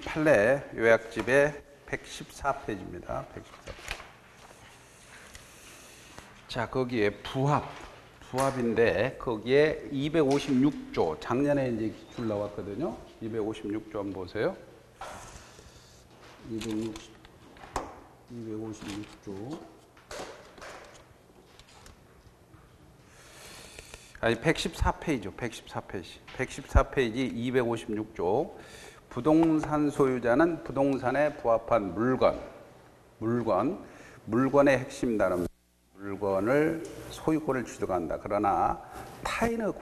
판례 요약집의 114페이지입니다. 114페이지. 자, 거기에 부합인데 거기에 256조 작년에 이제 기출 나왔거든요. 256조 한번 보세요. 256조. 아니 114페이지죠. 114페이지. 114페이지 256조. 부동산 소유자는 부동산에 부합한 물건의 핵심 단어 물건을 소유권을 취득한다. 그러나 타인의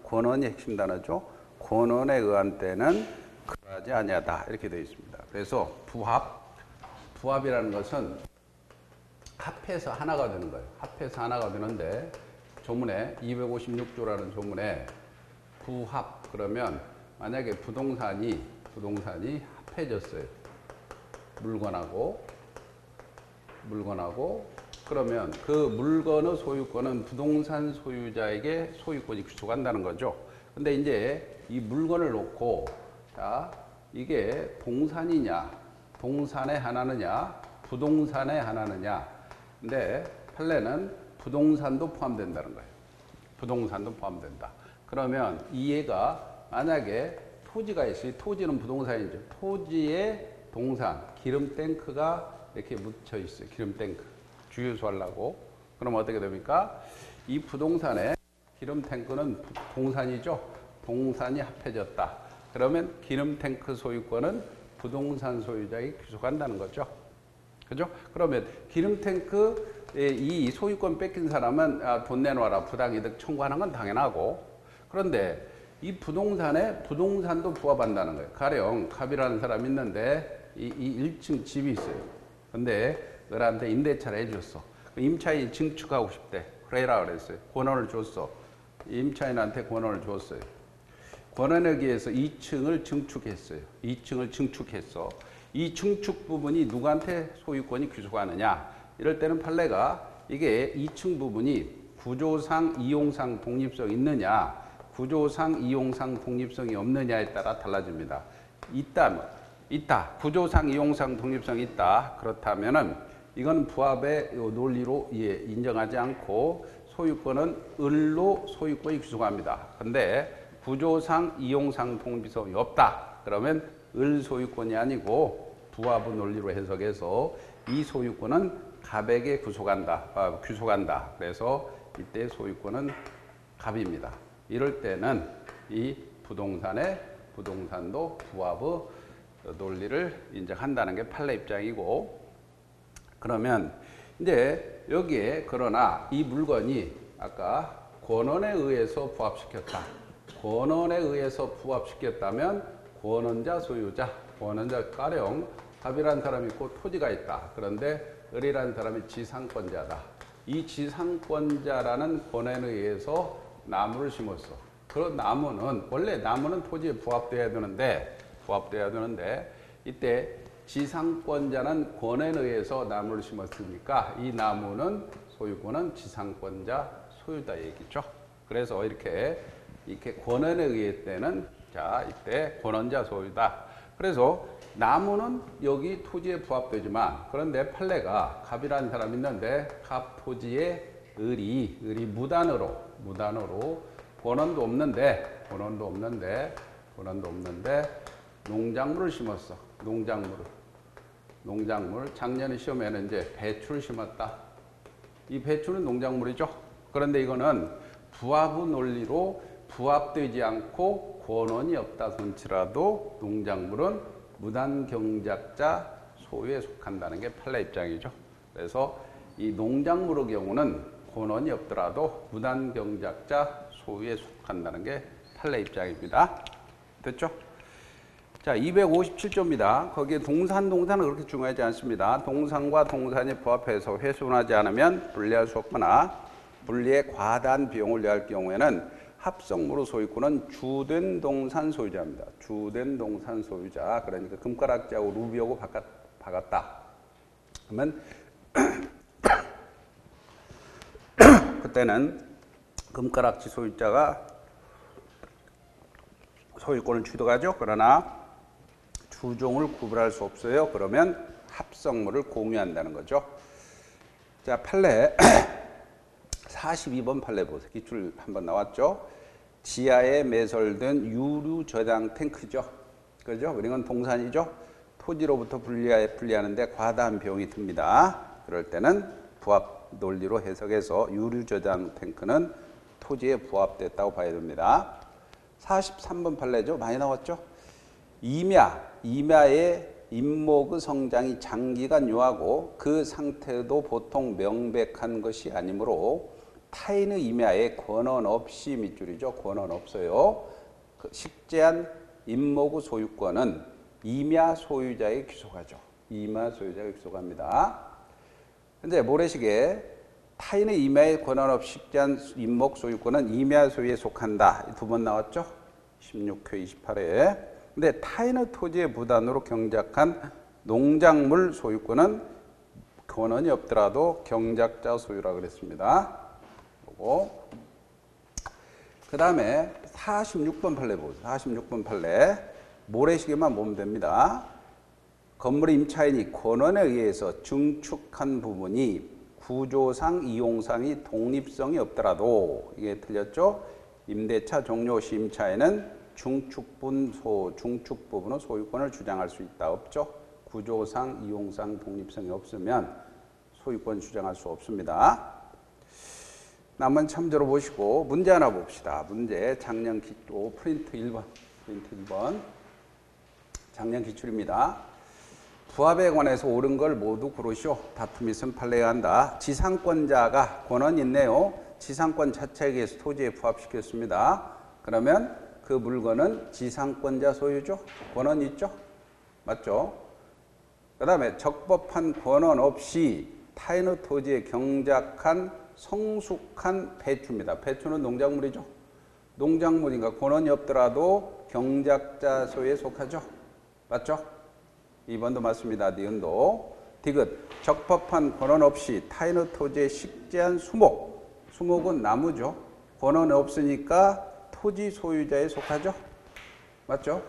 권한이 핵심 단어죠. 권한에 의한 때는 그러하지 아니하다. 이렇게 되어 있습니다. 그래서 부합이라는 것은 합해서 하나가 되는 거예요. 합해서 하나가 되는데 조문에 256조라는 조문에 부합 그러면 만약에 부동산이 합해졌어요. 물건하고 그러면 그 물건의 소유권은 부동산 소유자에게 소유권이 귀속한다는 거죠. 근데 이제 이 물건을 놓고 자, 이게 동산이냐, 동산에 하나느냐, 부동산에 하나느냐. 근데 판례는 부동산도 포함된다는 거예요. 부동산도 포함된다. 그러면 이해가 만약에 토지가 있어요. 토지는 부동산이죠. 토지에 동산, 기름탱크가 이렇게 묻혀 있어요. 기름탱크. 주유소 하려고. 그럼 어떻게 됩니까? 이 부동산에 기름탱크는 동산이죠. 동산이 합해졌다. 그러면 기름탱크 소유권은 부동산 소유자에게 귀속한다는 거죠. 그죠? 그러면 기름탱크의 이 소유권 뺏긴 사람은 돈 내놔라 부당이득 청구하는 건 당연하고 그런데 이 부동산에 부동산도 부합한다는 거예요. 가령 갑이라는 사람이 있는데 이 1층 집이 있어요. 근데 너한테 임대차를 해줬어. 임차인이 증축하고 싶대. 그래라 그랬어요. 권한을 줬어. 임차인한테 권한을 줬어요. 권한에 의해서 2층을 증축했어요. 2층을 증축했어. 이 증축 부분이 누구한테 소유권이 귀속하느냐. 이럴 때는 판례가 이게 2층 부분이 구조상, 이용상 독립성 있느냐, 구조상, 이용상 독립성이 없느냐에 따라 달라집니다. 있다. 구조상, 이용상 독립성이 있다. 그렇다면은 이건 부합의 논리로 인정하지 않고 소유권은 을로 소유권이 귀속합니다. 근데 구조상, 이용상 독립성이 없다. 그러면 을 소유권이 아니고 부합의 논리로 해석해서 이 소유권은 갑에게 귀속한다. 그래서 이때 소유권은 갑입니다. 이럴 때는 이 부동산도 부합의 논리를 인정한다는 게 판례 입장이고 그러면 이제 여기에 그러나 이 물건이 아까 권한에 의해서 부합시켰다. 권한에 의해서 부합시켰다면 권한자 소유자, 권한자 가령 갑이라는 사람이 있고 토지가 있다. 그런데 을이라는 사람이 지상권자다. 이 지상권자라는 권한에 의해서 나무를 심었어. 그런 나무는 원래 나무는 토지에 부합돼야 되는데 이때 지상권자는 권한에 의해서 나무를 심었으니까 이 나무는 소유권은 지상권자 소유다 얘기죠. 그래서 이렇게 권한에 의해 때는 자 이때 권한자 소유다. 그래서 나무는 여기 토지에 부합되지만 그런데 판례가 갑이라는 사람이 있는데 갑 토지에 을이 무단으로 권한도 없는데 농작물을 심었어. 농작물 작년에 시험에는 이제 배추를 심었다. 이 배추는 농작물이죠. 그런데 이거는 부합의 논리로 부합되지 않고 권한이 없다 손치라도 농작물은 무단경작자 소유에 속한다는 게 판례 입장이죠. 그래서 이 농작물의 경우는 권한이 없더라도 무단경작자 소유에 속한다는 게 판례 입장입니다. 됐죠? 자, 257조입니다. 거기에 동산은 그렇게 중요하지 않습니다. 동산과 동산이 부합해서 훼손하지 않으면 분리할 수 없거나 분리에 과다한 비용을 내할 경우에는 합성물의 소유권은 주된 동산 소유자입니다. 주된 동산 소유자. 그러니까 금가락지하고 루비하고 박았다. 그러면 그때는 금가락지 소유자가 소유권을 취득하죠. 그러나 두 종을 구분할 수 없어요. 그러면 합성물을 공유한다는 거죠. 자, 판례 42번 판례 보세요. 기출 한번 나왔죠. 지하에 매설된 유류 저장 탱크죠. 그죠? 이건 동산이죠. 토지로부터 분리하는데 과다한 비용이 듭니다. 그럴 때는 부합 논리로 해석해서 유류 저장 탱크는 토지에 부합됐다고 봐야 됩니다. 43번 판례죠. 많이 나왔죠. 임야의 잎목의 성장이 장기간 요하고 그 상태도 보통 명백한 것이 아니므로 타인의 임야에 권한 없이 밑줄이죠. 권한 없어요. 그 식재한 잎목의 소유권은 임야 소유자에게 귀속하죠. 임야 소유자에게 귀속합니다. 현재 모래시계 타인의 임야에 권한 없이 식재한 잎목 소유권은 임야 소유에 속한다. 두 번 나왔죠. 16회 28회. 근데 타인의 토지의 부단으로 경작한 농작물 소유권은 권한이 없더라도 경작자 소유라 그랬습니다. 보고 그 다음에 46번 판례 보세요. 46번 판례 모래시계만 보면 됩니다. 건물의 임차인이 권한에 의해서 증축한 부분이 구조상, 이용상이 독립성이 없더라도 이게 틀렸죠? 임대차 종료 시 임차인은 중축 부분의 소유권을 주장할 수 있다. 없죠? 구조상, 이용상, 독립성이 없으면 소유권 주장할 수 없습니다. 한번 참조로 보시고 문제 하나 봅시다. 문제 작년 기출 프린트 1번. 프린트 1번. 작년 기출입니다. 부합에 관해서 옳은 걸 모두 고르시오. 다툼이 있으면 판례해야 한다. 지상권자가 권한이 있네요. 지상권 자체에 의해서 토지에 부합시켰습니다. 그러면 그 물건은 지상권자 소유죠. 권한이 있죠. 맞죠? 그 다음에 적법한 권한 없이 타인의 토지에 경작한 성숙한 배추입니다. 배추는 농작물이죠. 농작물인가 권한이 없더라도 경작자 소유에 속하죠. 맞죠? 2번도 맞습니다. 니은도. 디귿. 적법한 권한 없이 타인의 토지에 식재한 수목. 수목은 나무죠. 권한이 없으니까 토지 소유자에 속하죠. 맞죠?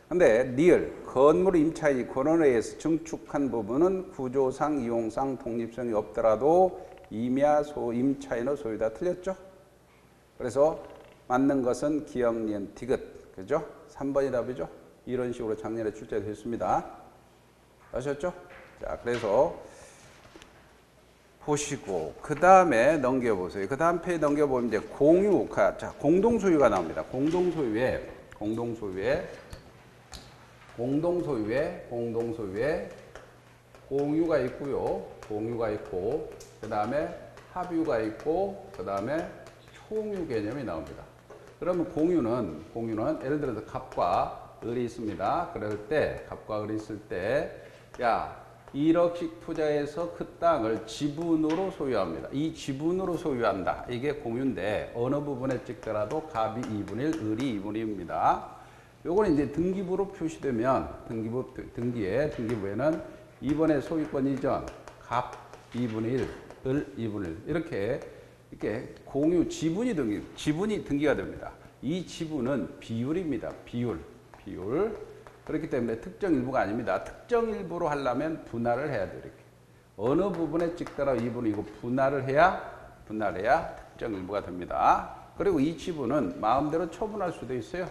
근데 니을. 건물 임차인이 권한에 의해서 증축한 부분은 구조상, 이용상, 독립성이 없더라도 임야 임차인의 소유다. 틀렸죠? 그래서 맞는 것은 기역, 니은, 디귿. 그죠? 3번이 답이죠? 이런 식으로 작년에 출제됐습니다. 아셨죠? 자, 그래서 보시고 그 다음에 넘겨보세요. 그 다음 페이지 넘겨보면 이제 공유, 자, 공동소유가 나옵니다. 공동소유에 공유가 있고요. 공유가 있고 그 다음에 합유가 있고 그 다음에 총유 개념이 나옵니다. 그러면 공유는 예를 들어서 갑과 을이 있습니다. 그럴 때 갑과 을이 있을 때 야 1억씩 투자해서 그 땅을 지분으로 소유합니다. 이 지분으로 소유한다. 이게 공유인데 어느 부분에 찍더라도 갑이 2분의 1, 을이 2분의 1입니다. 요거는 이제 등기부로 표시되면 등기부에는 이번에 소유권 이전 갑 2분의 1, 을 2분의 1 이렇게 공유 지분이 등기가 됩니다. 이 지분은 비율입니다. 비율. 그렇기 때문에 특정 일부가 아닙니다. 특정 일부로 하려면 분할을 해야 돼요. 이렇게. 어느 부분에 찍더라도 2분이고 분할을 해야 특정 일부가 됩니다. 그리고 이 지분은 마음대로 처분할 수도 있어요.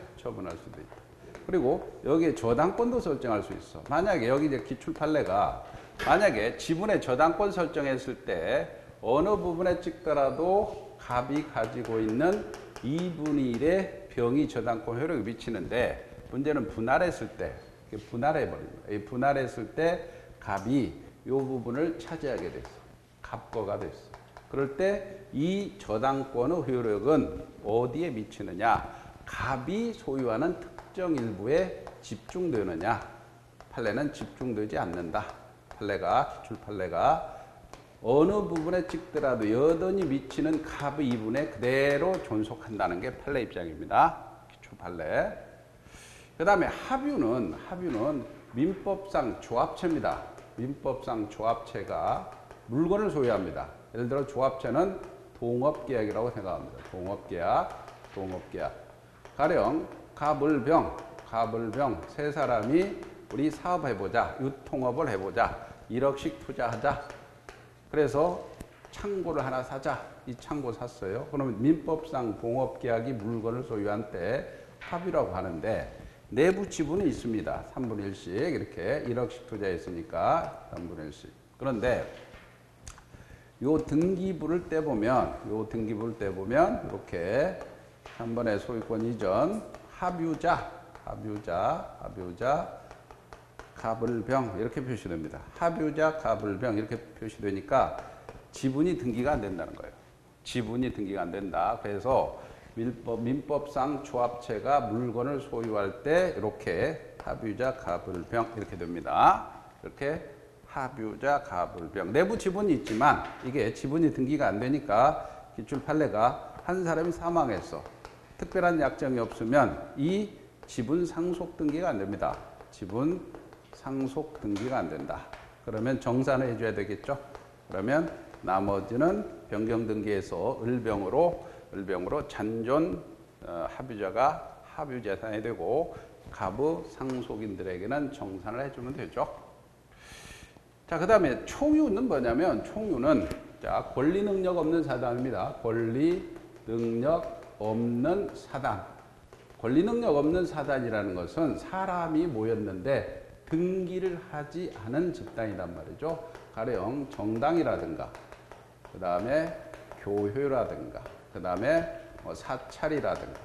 그리고 여기에 저당권도 설정할 수 있어. 만약에 여기 이제 기출 판례가 만약에 지분의 저당권 설정했을 때 어느 부분에 찍더라도 갑이 가지고 있는 2분의 1의 병이 저당권 효력을 미치는데 문제는 분할했을 때 분할해버립니다. 이 분할했을 때 갑이 이 부분을 차지하게 됐어. 갑거가 됐어. 그럴 때 이 저당권의 효력은 어디에 미치느냐? 갑이 소유하는 특정 일부에 집중되느냐? 판례는 집중되지 않는다. 기출 판례가 어느 부분에 찍더라도 여전히 미치는 갑의 2분에 그대로 존속한다는 게 판례 입장입니다. 기출 판례. 그 다음에 합유는 민법상 조합체입니다. 민법상 조합체가 물건을 소유합니다. 예를 들어 조합체는 동업계약이라고 생각합니다. 동업계약. 가령 갑을병 세 사람이 우리 사업해보자. 유통업을 해보자. 1억씩 투자하자. 그래서 창고를 하나 사자. 이 창고 샀어요. 그러면 민법상 공업계약이 물건을 소유한 때 합의라고 하는데 내부 지분이 있습니다. 3분의 1씩 이렇게 1억씩 투자했으니까 3분의 1씩. 그런데 요 등기부를 떼보면 이렇게 한 번에 소유권 이전 합유자 갑을병 이렇게 표시됩니다. 합유자 갑을병 이렇게 표시되니까 지분이 등기가 안 된다는 거예요. 지분이 등기가 안 된다. 그래서 민법상 조합체가 물건을 소유할 때 이렇게 합유자 갑을병 이렇게 됩니다. 이렇게 합유자 갑을병 내부 지분이 있지만 이게 지분이 등기가 안 되니까 기출 판례가 한 사람이 사망했어. 특별한 약정이 없으면 이 지분 상속 등기가 안 됩니다. 지분 상속 등기가 안 된다. 그러면 정산을 해줘야 되겠죠. 그러면 나머지는 변경 등기에서 을병으로 잔존 합유자가 합유 재산이 되고 갑의 상속인들에게는 정산을 해주면 되죠. 자, 그 다음에 총유는 뭐냐면 총유는 자 권리 능력 없는 사단입니다. 권리 능력 없는 사단. 권리 능력 없는 사단이라는 것은 사람이 모였는데 등기를 하지 않은 집단이란 말이죠. 가령 정당이라든가 그 다음에 교회라든가 그 다음에 사찰이라든가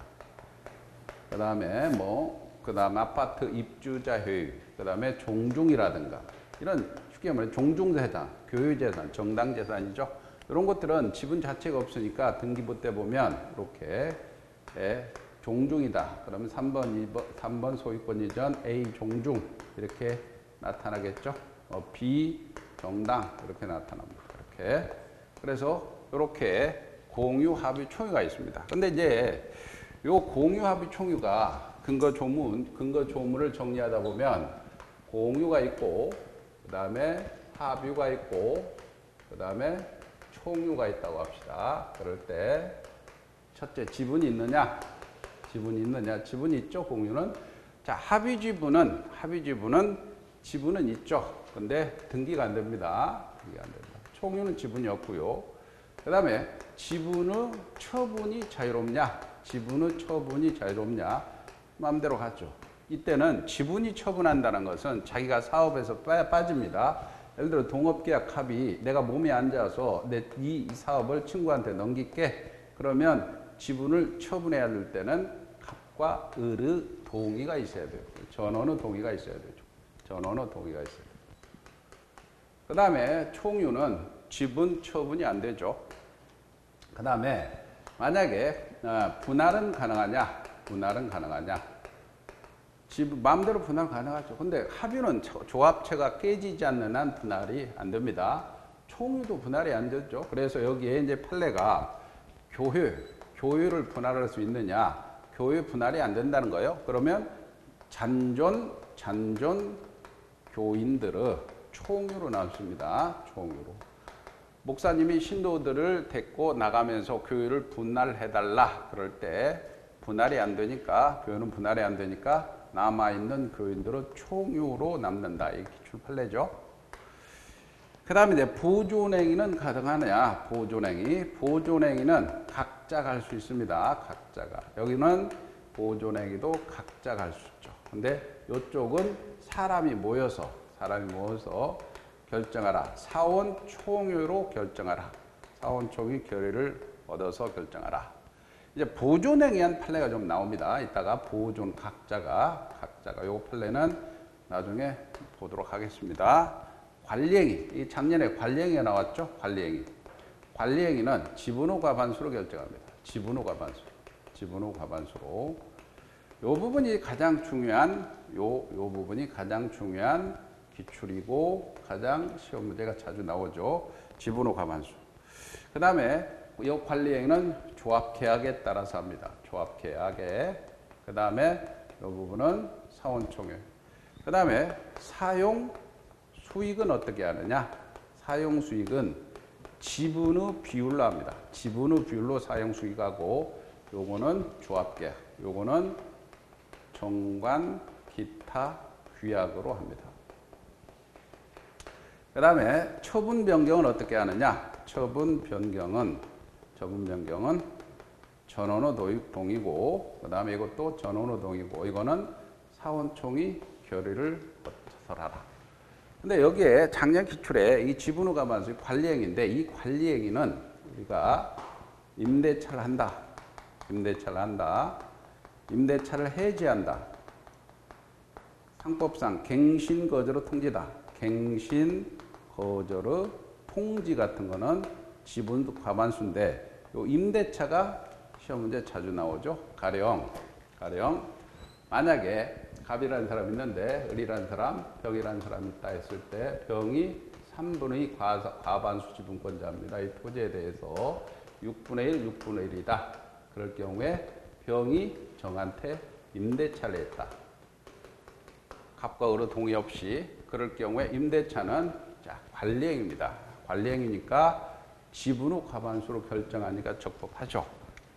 그 다음에 아파트 입주자 회의 그 다음에 종중이라든가 이런 쉽게 말해 종중재산, 교유재산, 정당재산이죠. 이런 것들은 지분 자체가 없으니까 등기부 때 보면 이렇게 종중이다. 그러면 3번 소유권 이전 A 종중 이렇게 나타나겠죠. B 정당 이렇게 나타납니다. 이렇게. 그래서 이렇게 공유 합의 총유가 있습니다. 근데 이제 요 공유 합의 총유가 근거 조문을 정리하다 보면 공유가 있고 그다음에 합유가 있고 그다음에 총유가 있다고 합시다. 그럴 때 첫째 지분이 있느냐? 지분이 있죠. 공유는. 자, 합의 지분은 지분은 있죠. 근데 등기가 안 됩니다. 총유는 지분이 없고요. 그다음에 지분의 처분이 자유롭냐? 마음대로 가죠. 이때는 지분이 처분한다는 것은 자기가 사업에서 빠집니다. 예를 들어 동업계약 합의 내가 몸에 앉아서 이 사업을 친구한테 넘길게. 그러면 지분을 처분해야 될 때는 갑과 을의 동의가 있어야 돼요. 전원의 동의가 있어야 되죠. 그 다음에 총유는 지분 처분이 안 되죠. 그 다음에 만약에 분할은 가능하냐? 마음대로 분할 가능하죠. 근데 합유는 조합체가 깨지지 않는 한 분할이 안 됩니다. 총유도 분할이 안 되죠. 그래서 여기에 이제 판례가 교유를 분할할 수 있느냐? 교유 분할이 안 된다는 거예요. 그러면 잔존 교인들의 총유로 나왔습니다. 총유로. 목사님이 신도들을 데리고 나가면서 교유를 분할해달라. 그럴 때 분할이 안 되니까 교유는 분할이 안 되니까 남아있는 교인들은 총유로 남는다. 이 기출 판례죠. 그 다음에 이제 보존행위는 가능하냐? 보존행위는 각자 갈 수 있습니다. 각자가. 여기는 보존행위도 각자 갈 수 있죠. 근데 이쪽은 사람이 모여서 결정하라. 사원 총유로 결정하라. 사원 총유 결의를 얻어서 결정하라. 이제 보존행위한 판례가 좀 나옵니다. 이따가 보존 각자가 요 판례는 나중에 보도록 하겠습니다. 관리행위. 이 작년에 관리행위가 나왔죠. 관리행위는 지분의 과반수로 결정합니다. 지분의 과반수로. 요 부분이 가장 중요한 기출이고 가장 시험 문제가 자주 나오죠. 지분의 과반수. 그 다음에 이 관리행위는 조합계약에 따라서 합니다. 조합계약에. 그 다음에 이 부분은 사원총회. 그 다음에 사용수익은 어떻게 하느냐? 사용수익은 지분의 비율로 합니다. 지분의 비율로 사용수익하고 요거는 조합계약. 요거는 정관, 기타, 규약으로 합니다. 그 다음에 처분 변경은 어떻게 하느냐? 처분 변경은 전원후 도입 동의고, 그 다음에 이것도 전원후 동의고, 이거는 사원총이 결의를 거쳐서 하라. 근데 여기에 작년 기출에 이 지분후 과반수의 관리행위인데, 이 관리행위는 우리가 임대차를 한다. 임대차를 해지한다. 상법상 갱신거저로 통지다. 갱신거저로 통지 같은 거는 지분 과반수인데, 요 임대차가 시험 문제 자주 나오죠. 가령 만약에 갑이라는 사람이 있는데 을이라는 사람, 병이라는 사람이 있다 했을 때 병이 3분의 2 과반수 지분권자입니다. 이 토지에 대해서 6분의 1, 6분의 1이다. 그럴 경우에 병이 정한테 임대차를 했다. 갑과 을의 동의 없이. 그럴 경우에 임대차는 관리행위입니다. 관리행위니까 지분후 과반수로 결정하니까 적법하죠.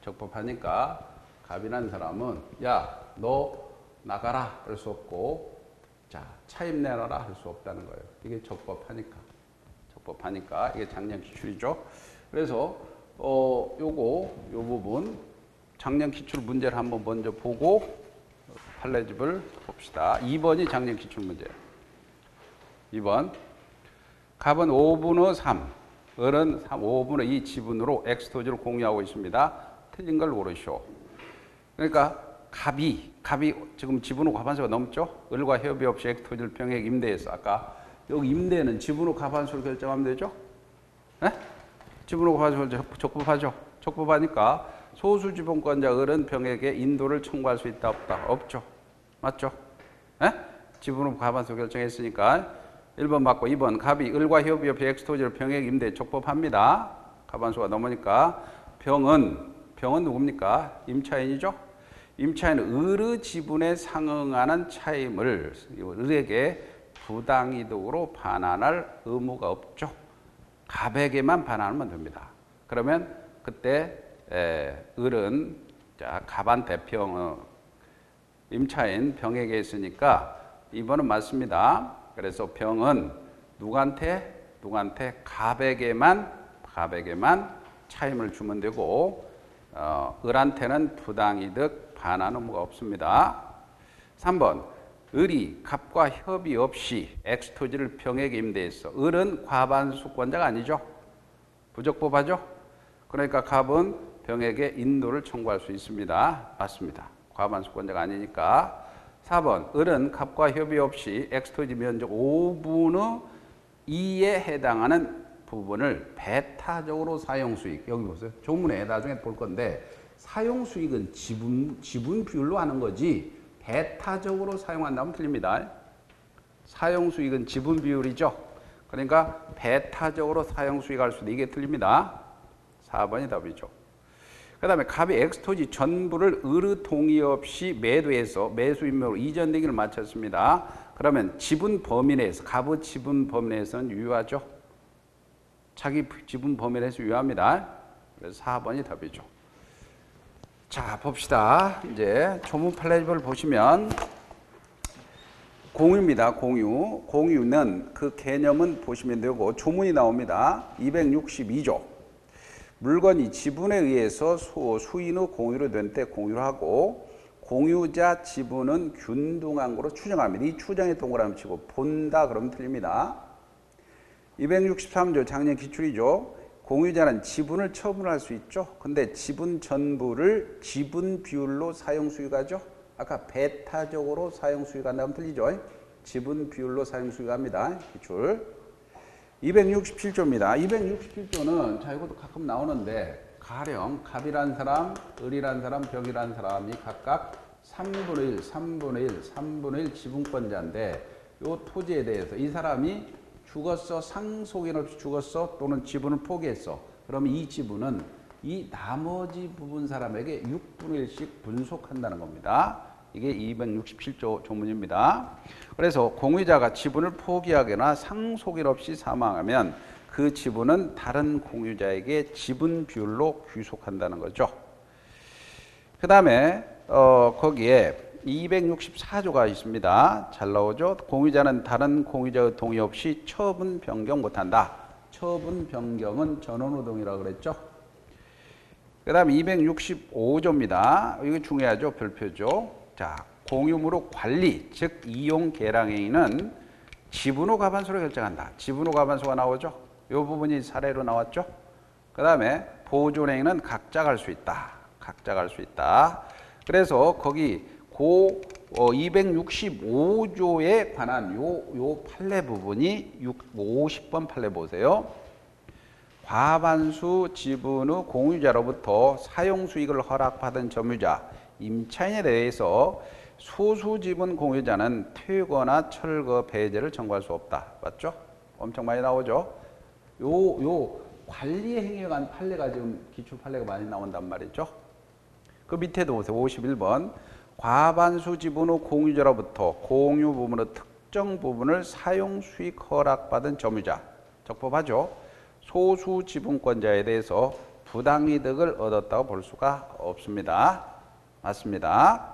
적법하니까 갑이라는 사람은 야, 너 나가라 할 수 없고, 자, 차임 내놔라 할 수 없다는 거예요. 이게 적법하니까 이게 작년 기출이죠. 그래서 요 부분 작년 기출 문제를 한번 먼저 보고 판례집을 봅시다. 2번이 작년 기출 문제예요. 2번 갑은 5분의 3, 을은 5분의 2 지분으로 X토지를 공유하고 있습니다. 틀린 걸 고르시오. 그러니까 갑이 지금 지분후 과반수가 넘죠? 을과 협의 없이 X토지를 병에게 임대해서, 아까 여기 임대는 지분후 과반수를 결정하면 되죠? 네? 지분후 과반수를 적법하죠? 적법하니까 소수지분권자 을은 병에게 인도를 청구할 수 있다 없다? 없죠. 맞죠? 네? 지분후 과반수 결정했으니까 1번 맞고, 2번 갑이 을과 협의 없이 X토지를 병에게 임대 적법합니다. 과반수가 넘으니까. 병은 누굽니까? 임차인이죠? 임차인은 을의 지분에 상응하는 차임을 을에게 부당이득으로 반환할 의무가 없죠. 갑에게만 반환하면 됩니다. 그러면 그때 을은 갑한테 임차인 병에게 있으니까 2번은 맞습니다. 그래서 병은 누구한테 갑에게만 차임을 주면 되고, 을한테는 부당이득 반환 의무가 없습니다. 3번 을이 갑과 협의 없이 X토지를 병에게 임대했어. 을은 과반수권자가 아니죠. 부적법하죠. 그러니까 갑은 병에게 인도를 청구할 수 있습니다. 맞습니다. 과반수권자가 아니니까. 4번 을은 갑과 협의 없이 X토지 면적 5분의 2에 해당하는 부분을 배타적으로 사용수익, 여기 보세요. 조문에 나중에 볼 건데 사용수익은 지분 비율로 하는 거지 배타적으로 사용한다면 틀립니다. 사용수익은 지분 비율이죠. 그러니까 배타적으로 사용수익할 수도, 이게 틀립니다. 4번이 답이죠. 그 다음에 갑이 X토지 전부를 을의 동의 없이 매도해서 매수인명으로 이전되기를 마쳤습니다. 그러면 지분 범위 내에서, 갑의 지분 범위 내에서는 유효하죠. 자기 지분 범위 내에서 유효합니다. 그래서 4번이 답이죠. 자, 봅시다. 이제 조문 판례집을 보시면 공유입니다. 공유는 그 개념은 보시면 되고, 조문이 나옵니다. 262조. 물건이 지분에 의해서 수인의 공유로 된 때 공유를 하고, 공유자 지분은 균등한 거로 추정합니다. 이 추정에 동그라미 치고 본다 그러면 틀립니다. 263조 작년 기출이죠. 공유자는 지분을 처분할 수 있죠. 근데 지분 전부를 지분 비율로 사용수익하죠. 아까 배타적으로 사용수익한다면 틀리죠. 지분 비율로 사용수익합니다. 기출. 267조입니다. 267조는 자, 이것도 가끔 나오는데, 가령 갑이라는 사람, 을이라는 사람, 병이라는 사람이 각각 3분의 1, 3분의 1, 3분의 1 지분권자인데, 이 토지에 대해서 이 사람이 죽었어, 상속인 없이 죽었어, 또는 지분을 포기했어. 그러면 이 지분은 이 나머지 부분 사람에게 6분의 1씩 분속한다는 겁니다. 이게 267조 조문입니다. 그래서 공유자가 지분을 포기하거나 상속인 없이 사망하면 그 지분은 다른 공유자에게 지분 비율로 귀속한다는 거죠. 그 다음에 거기에 264조가 있습니다. 잘 나오죠? 공유자는 다른 공유자의 동의 없이 처분 변경 못한다. 처분 변경은 전원노동이라고 그랬죠? 그 다음 265조입니다. 이거 중요하죠? 별표죠. 자, 공유무로 관리, 즉 이용 계량 행위는 지분 후 과반수로 결정한다. 지분 후 과반수가 나오죠? 이 부분이 사례로 나왔죠? 그 다음에 보존 행위는 각자가 할 수 있다. 각자가 할 수 있다. 그래서 거기 265조에 관한 요 판례 부분이 50번 판례 보세요. 과반수 지분 후 공유자로부터 사용 수익을 허락받은 점유자, 임차인에 대해서 소수 지분 공유자는 퇴거나 철거, 배제를 청구할 수 없다. 맞죠? 엄청 많이 나오죠? 요 관리 행위에 관한 판례가 지금 기출 판례가 많이 나온단 말이죠. 그 밑에도 보세요. 51번. 과반수 지분 후 공유자로부터 공유 부분의 특정 부분을 사용 수익 허락받은 점유자. 적법하죠? 소수 지분권자에 대해서 부당이득을 얻었다고 볼 수가 없습니다. 맞습니다.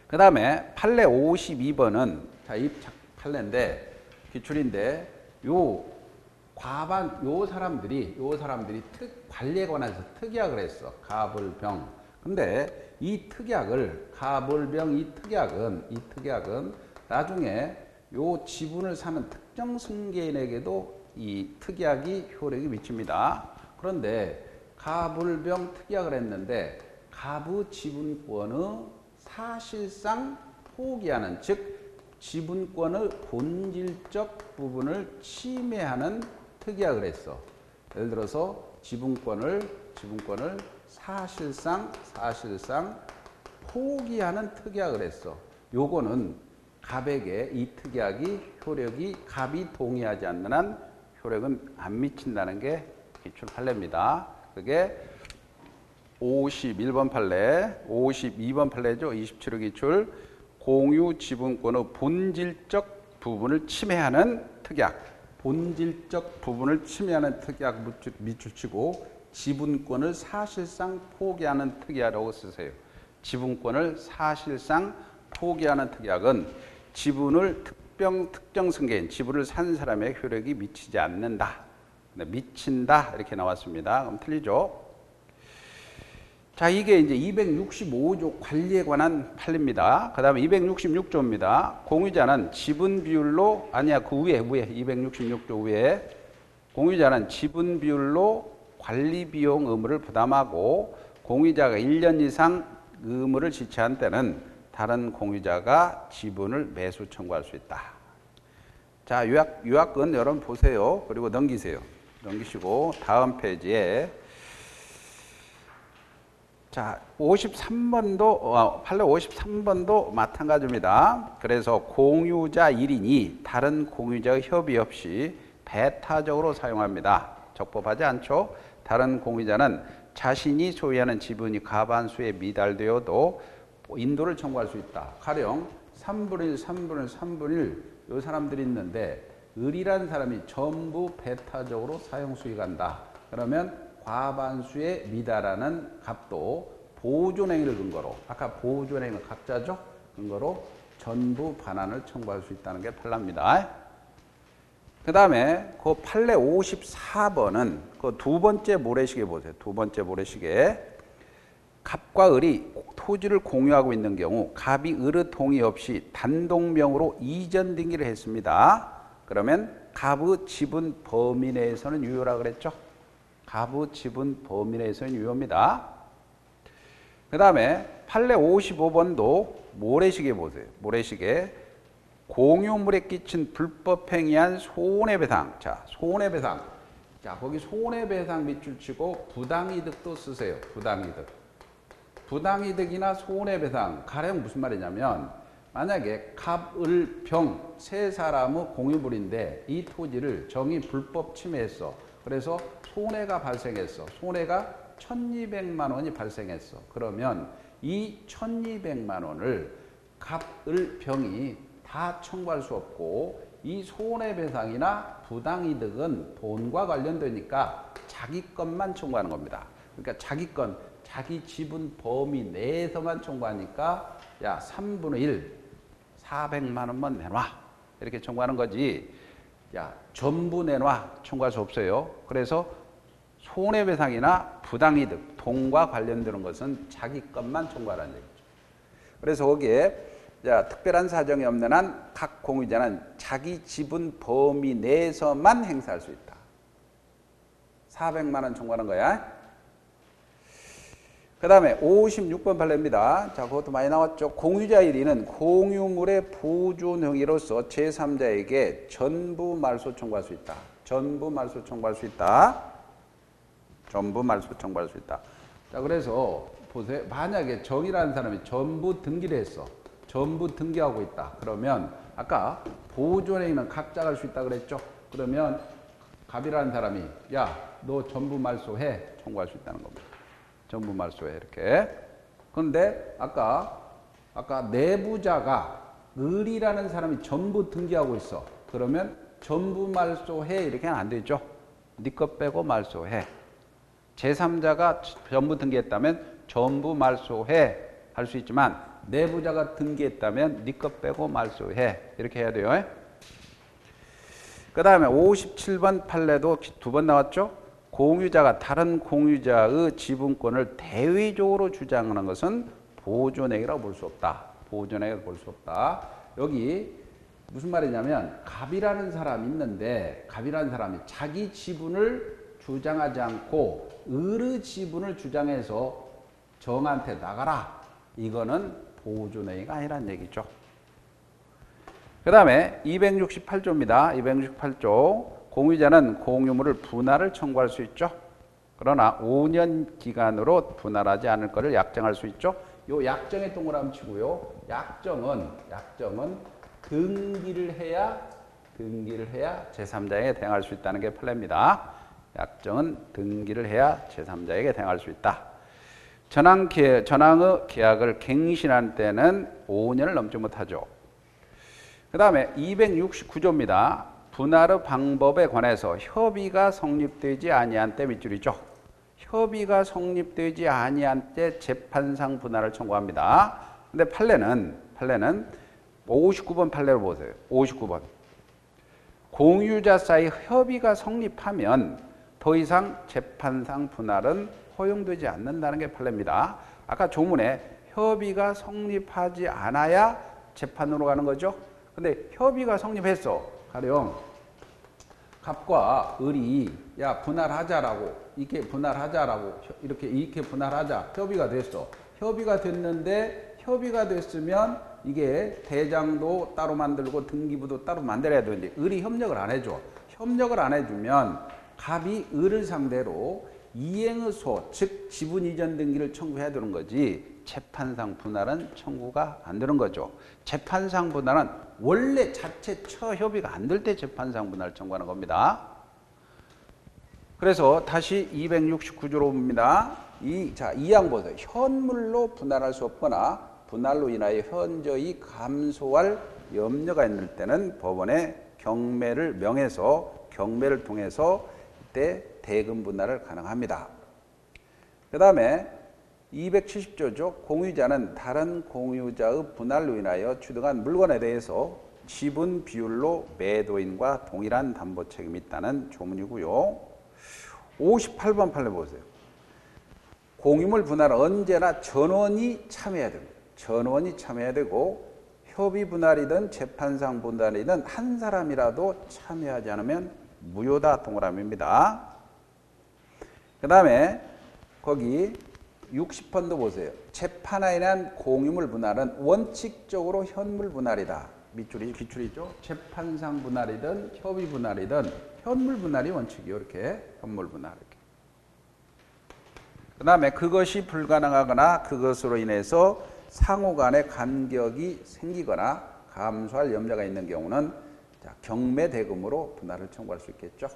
그 다음에 판례 52번은 자, 이 판례인데 기출인데 요 사람들이 관리에 관해서 특약을 했어. 가불병. 근데 이 특약을 가불병 이 특약은 나중에 요 지분을 사는 특정 승계인에게도 이 특약이 효력이 미칩니다. 그런데 가불병 특약을 했는데 가부 지분권의 사실상 포기하는, 즉 지분권의 본질적 부분을 침해하는 특약을 했어. 예를 들어서 지분권을 사실상 포기하는 특약을 했어. 요거는 갑에게 이 특약이 효력이 갑이 동의하지 않는 한 효력은 안 미친다는 게 기출 판례입니다. 그게 51번 판례, 52번 판례죠. 27호 기출. 공유 지분권의 본질적 부분을 침해하는 특약. 본질적 부분을 침해하는 특약 밑줄치고 지분권을 사실상 포기하는 특약이라고 쓰세요. 지분권을 사실상 포기하는 특약은 지분을 특정 승계인, 지분을 산 사람의 효력이 미치지 않는다. 미친다 이렇게 나왔습니다. 그럼 틀리죠? 자, 이게 이제 265조 관리에 관한 판례입니다. 그 다음에 266조입니다. 공유자는 지분 비율로, 아니야, 그 위에 266조 위에 공유자는 지분 비율로 관리 비용 의무를 부담하고 공유자가 1년 이상 의무를 지체한 때는 다른 공유자가 지분을 매수 청구할 수 있다. 자, 요약은 여러분 보세요. 그리고 넘기세요. 넘기시고 다음 페이지에 자, 53번도 판례 53번도 마찬가지입니다. 그래서 공유자 1인이 다른 공유자의 협의 없이 배타적으로 사용합니다. 적법하지 않죠? 다른 공유자는 자신이 소유하는 지분이 과반수에 미달되어도 인도를 청구할 수 있다. 가령 3분의 1, 3분의 1, 3분의 1 이 사람들이 있는데 을이라는 사람이 전부 배타적으로 사용 수익한다. 그러면 과반수에 미달하는 값도 보존행위를 근거로, 아까 보존행위는 각자죠? 근거로 전부 반환을 청구할 수 있다는 게 판례입니다. 그 다음에 그 판례 54번은 그 두 번째 모래시계 보세요. 두 번째 모래시계. 갑과 을이 토지를 공유하고 있는 경우 갑이 을의 동의 없이 단독명으로 이전 등기를 했습니다. 그러면 갑의 지분 범위 내에서는 유효라 그랬죠? 갑의 지분 범위 내에서는 유효입니다. 그 다음에 판례 55번도 모래시계 보세요. 모래시계. 공유물에 끼친 불법 행위한 손해배상. 자, 손해배상. 자, 거기 손해배상 밑줄 치고 부당이득도 쓰세요. 부당이득. 부당이득이나 손해배상. 가령 무슨 말이냐면 만약에 갑, 을, 병 세 사람의 공유물인데 이 토지를 정이 불법 침해했어. 그래서 손해가 발생했어. 손해가 1200만 원이 발생했어. 그러면 이 1200만 원을 갑, 을, 병이 다 청구할 수 없고 이 손해배상이나 부당이득은 돈과 관련되니까 자기 것만 청구하는 겁니다. 그러니까 자기 자기 지분 범위 내에서만 청구하니까 야 3분의 1 400만 원만 내놔 이렇게 청구하는 거지. 야 전부 내놔 청구할 수 없어요. 그래서 손해배상이나 부당이득, 돈과 관련되는 것은 자기 것만 청구하라는 얘기죠. 그래서 거기에 자, 특별한 사정이 없는 한 각 공유자는 자기 지분 범위 내에서만 행사할 수 있다. 400만 원 청구하는 거야. 그 다음에 56번 판례입니다. 자, 그것도 많이 나왔죠. 공유자 1위는 공유물의 보존행위로서 제3자에게 전부 말소 청구할 수 있다. 전부 말소 청구할 수 있다. 전부 말소 청구할 수 있다. 자, 그래서 보세요. 만약에 정이라는 사람이 전부 등기를 했어. 전부 등기하고 있다. 그러면 아까 보존행위는 각자가 할 수 있다 그랬죠. 그러면 갑이라는 사람이 야, 너 전부 말소해 청구할 수 있다는 겁니다. 전부 말소해 이렇게. 그런데 아까 내부자가 을이라는 사람이 전부 등기하고 있어. 그러면 전부 말소해 이렇게 안 되죠. 네 것 빼고 말소해. 제3자가 전부 등기했다면 전부 말소해 할 수 있지만 내부자가 등기했다면 네 것 빼고 말소해 이렇게 해야 돼요. 그 다음에 57번 판례도 두 번 나왔죠. 공유자가 다른 공유자의 지분권을 대위적으로 주장하는 것은 보존행위라고 볼 수 없다. 보존행위라고 볼 수 없다. 여기 무슨 말이냐면 갑이라는 사람이 있는데 갑이라는 사람이 자기 지분을 주장하지 않고 을의 지분을 주장해서 정한테 나가라. 이거는 보존행위가 아니란 얘기죠. 그 다음에 268조입니다. 268조. 공유자는 공유물을 분할을 청구할 수 있죠. 그러나 5년 기간으로 분할하지 않을 것을 약정할 수 있죠. 요 약정에 동그라미 치고요. 약정은 등기를 해야 제3자에게 대항할 수 있다는 게 판례입니다. 약정은 등기를 해야 제3자에게 대항할 수 있다. 전항의 계약을 갱신할 때는 5년을 넘지 못하죠. 그 다음에 269조입니다. 분할의 방법에 관해서 협의가 성립되지 아니한 때 밑줄이죠. 협의가 성립되지 아니한 때 재판상 분할을 청구합니다. 근데 판례는 59번 판례를 보세요. 59번. 공유자 사이 협의가 성립하면 더 이상 재판상 분할은 허용되지 않는다는 게 판례입니다. 아까 조문에 협의가 성립하지 않아야 재판으로 가는 거죠. 근데 협의가 성립했어. 가령 갑과 을이 야 분할하자라고 이렇게 분할하자 협의가 됐어. 협의가 됐는데 협의가 됐으면 이게 대장도 따로 만들고 등기부도 따로 만들어야 되는데 을이 협력을 안 해줘. 협력을 안 해주면 갑이 을을 상대로 이행의소 즉 지분 이전 등기를 청구해야 되는 거지 재판상 분할은 청구가 안 되는 거죠. 재판상 분할은 원래 자체 처협의가 안 될 때 재판상 분할을 청구하는 겁니다. 그래서 다시 269조로 봅니다. 이 항 보세요. 현물로 분할할 수 없거나 분할로 인하여 현저히 감소할 염려가 있는 때는 법원에 경매를 명해서 경매를 통해서 이때 대금 분할을 가능합니다. 그 다음에 270조죠. 공유자는 다른 공유자의 분할로 인하여 취득한 물건에 대해서 지분 비율로 매도인과 동일한 담보 책임이 있다는 조문이고요. 58번 판례 보세요. 공유물 분할은 언제나 전원이 참여해야 됩니다. 전원이 참여해야 되고 협의 분할이든 재판상 분할이든 한 사람이라도 참여하지 않으면 무효다 동그라미입니다. 그 다음에 거기 60번도 보세요. 재판에 의한 공유물 분할은 원칙적으로 현물 분할이다. 밑줄이 기출이죠. 재판상 분할이든 협의 분할이든 현물 분할이 원칙이요. 이렇게 현물 분할 이렇게. 그 다음에 그것이 불가능하거나 그것으로 인해서 상호간의 간격이 생기거나 감소할 염려가 있는 경우는 경매 대금으로 분할을 청구할 수 있겠죠.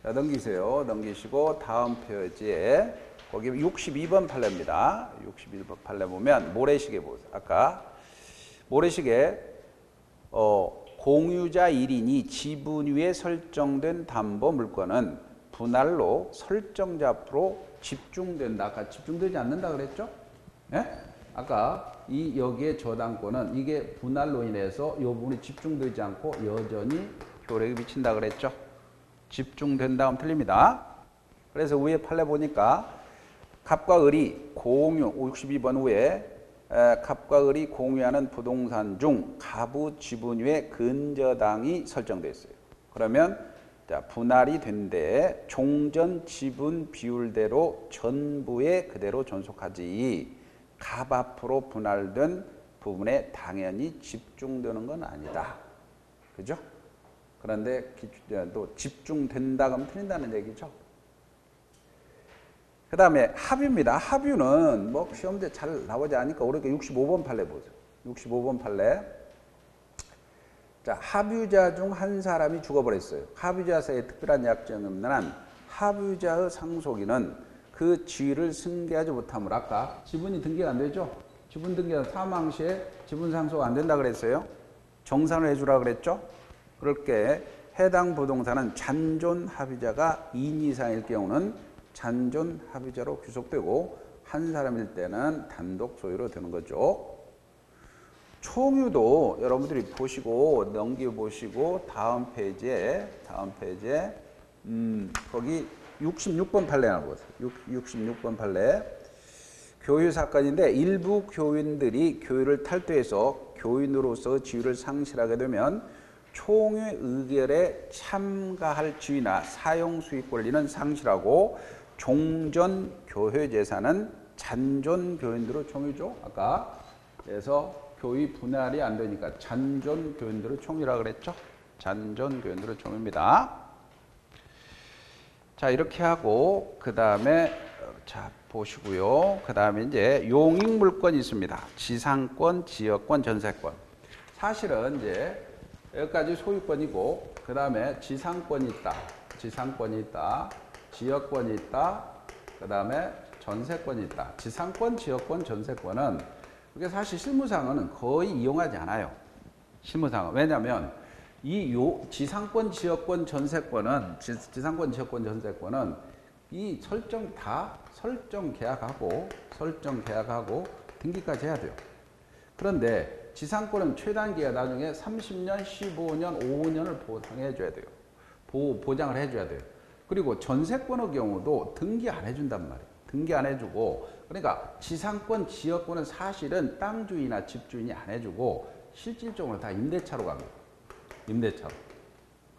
자, 넘기세요. 넘기시고 다음 페이지에 거기 62번 판례입니다. 61번 판례 보면 모래시계 보세요. 아까 모래시계 공유자 1인이 지분 위에 설정된 담보 물건은 분할로 설정자 앞으로 집중된다. 아까 집중되지 않는다 그랬죠? 예? 아까 이 여기에 저당권은 이게 분할로 인해서 이 부분이 집중되지 않고 여전히 효력이 미친다 그랬죠? 집중된다 하면 틀립니다. 그래서 위에 판례 보니까 갑과 을이 공유 62번 후에 갑과 을이 공유하는 부동산 중 가부 지분유의 근저당이 설정되어 있어요. 그러면 자, 분할이 된 데에 종전 지분 비율대로 전부에 그대로 존속하지 갑 앞으로 분할된 부분에 당연히 집중되는 건 아니다. 그죠? 그런데 또 집중된다 그러면 틀린다는 얘기죠. 그 다음에 합유입니다. 합유는 뭐 시험제 잘 나오지 않으니까 오르게 65번 판례 보세요. 65번 판례. 자, 합유자 중 한 사람이 죽어버렸어요. 합유자 사이에 특별한 약정이 없는 한 합유자의 상속인은 그 지위를 승계하지 못하므로 아까 지분이 등기가 안 되죠? 지분 등기가 사망 시에 지분 상속 안 된다 그랬어요. 정산을 해주라 그랬죠? 그렇게 해당 부동산은 잔존 합유자가 2인 이상일 경우는 잔존 합유자로 귀속되고 한 사람일 때는 단독 소유로 되는 거죠. 총유도 여러분들이 보시고 넘겨보시고 다음 페이지에 거기 66번 판례나 보세요. 66번 판례. 교유 사건인데 일부 교인들이 교유를 탈퇴해서 교인으로서 지위를 상실하게 되면 총유 의결에 참가할 지위나 사용 수익 권리는 상실하고 종전 교회 재산은 잔존 교인들의 총유죠. 아까 그래서 교위 분할이 안 되니까 잔존 교인들의 총유라 그랬죠. 잔존 교인들의 총유입니다. 자, 이렇게 하고 그 다음에 자 보시고요. 그 다음에 이제 용익 물건이 있습니다. 지상권, 지역권, 전세권. 사실은 이제 여기까지 소유권이고 그 다음에 지상권이 있다. 지상권이 있다. 지역권이 있다. 그 다음에 전세권이 있다. 지상권, 지역권, 전세권은 그게 사실 실무상은 거의 이용하지 않아요. 실무상은. 왜냐하면 이 지상권, 지역권, 전세권은 지상권, 지역권, 전세권은 이 설정 계약하고 등기까지 해야 돼요. 그런데 지상권은 최단기가 나중에 30년, 15년, 5년을 보상해 줘야 돼요. 보장을 해줘야 돼요. 그리고 전세권의 경우도 등기 안 해준단 말이에요. 등기 안 해주고 그러니까 지상권, 지역권은 사실은 땅 주인이나 집 주인이 안 해주고 실질적으로 다 임대차로 갑니다. 임대차로.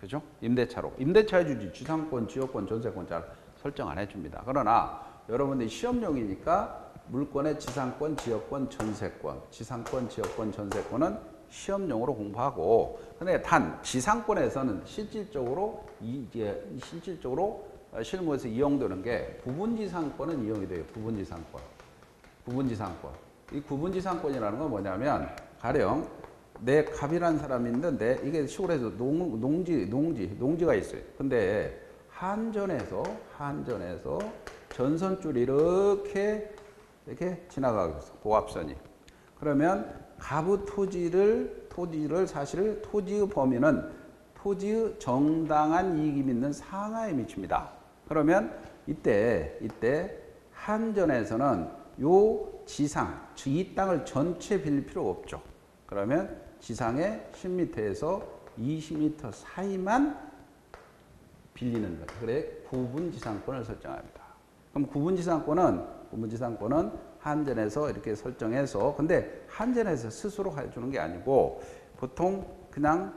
그죠? 임대차로. 임대차 해주지 지상권, 지역권, 전세권 잘 설정 안 해줍니다. 그러나 여러분들이 시험용이니까 물권의 지상권, 지역권, 전세권, 지상권, 지역권, 전세권은 시험용으로 공부하고 근데 단 지상권에서는 실질적으로 실무에서 이용되는 게 부분지상권은 이용이 돼요. 부분지상권. 이 부분지상권이라는 건 뭐냐면 가령 내 갑이라는 사람이 있는데 이게 시골에서 농지가 있어요. 근데 한전에서 전선줄이 이렇게 지나가고 있어. 고압선이. 그러면 갑의 토지를 사실 토지의 범위는 토지의 정당한 이익이 있는 상하에 미칩니다. 그러면 이때 한전에서는 요 지상, 이 땅을 전체 빌릴 필요가 없죠. 그러면 지상의 10m에서 20m 사이만 빌리는 거예요. 그래 구분지상권을 설정합니다. 그럼 구분지상권은 한전에서 이렇게 설정해서 근데 한전에서 스스로 해주는 게 아니고 보통 그냥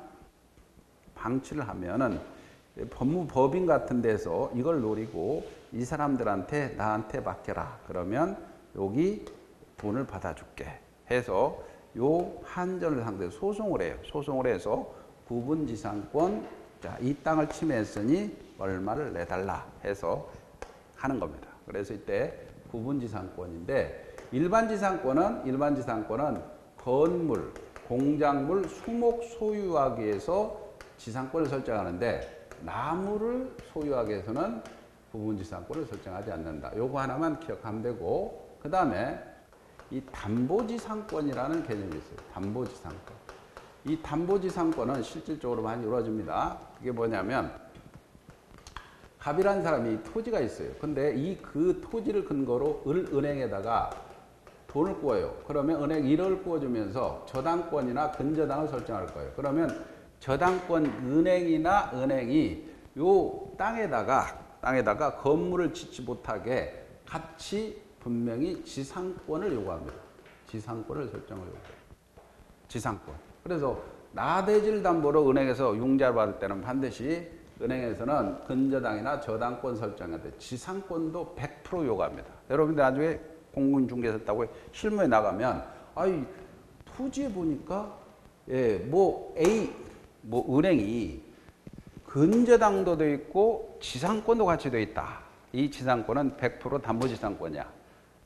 방치를 하면은 법무법인 같은 데서 이걸 노리고 이 사람들한테 나한테 맡겨라. 그러면 여기 돈을 받아줄게 해서 요 한전을 상대로 소송을 해요. 소송을 해서 구분지상권, 자, 이 땅을 침해했으니 얼마를 내달라 해서 하는 겁니다. 그래서 이때 구분지상권인데 일반지상권은 건물, 공작물, 수목 소유하기 위해서 지상권을 설정하는데 나무를 소유하기 위해서는 부분지상권을 설정하지 않는다. 요거 하나만 기억하면 되고 그 다음에 이 담보지상권이라는 개념이 있어요. 담보지상권. 이 담보지상권은 실질적으로 많이 이루어집니다. 그게 뭐냐면 갑이라는 사람이 토지가 있어요. 근데 그 토지를 근거로 은행에다가 돈을 구워요. 그러면 은행 1억을 구워주면서 저당권이나 근저당을 설정할 거예요. 그러면 저당권 은행이나 은행이 요 땅에다가 건물을 짓지 못하게 같이 분명히 지상권을 요구합니다. 지상권을 설정을 요구해요. 지상권. 그래서 나대질 담보로 은행에서 융자를 받을 때는 반드시 은행에서는 근저당이나 저당권 설정하는데 지상권도 100% 요구합니다. 여러분들 나중에 공공중개사 따고 실무에 나가면 아이 토지에 보니까 은행이 근저당도 돼 있고 지상권도 같이 돼 있다. 이 지상권은 100% 담보지상권이야.